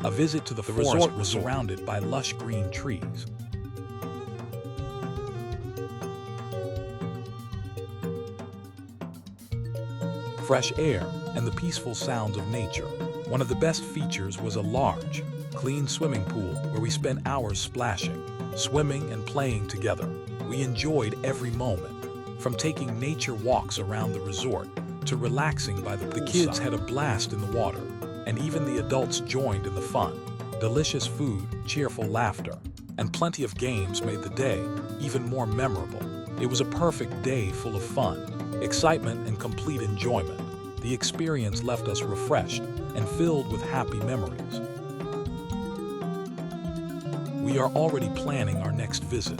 A visit to the forest was surrounded by lush green trees. Fresh air and the peaceful sounds of nature. One of the best features was a large, clean swimming pool where we spent hours splashing, swimming, and playing together. We enjoyed every moment, from taking nature walks around the resort to relaxing by the poolside. The kids had a blast in the water, and even the adults joined in the fun. Delicious food, cheerful laughter, and plenty of games made the day even more memorable. It was a perfect day full of fun, excitement, and complete enjoyment. The experience left us refreshed and filled with happy memories. We are already planning our next visit.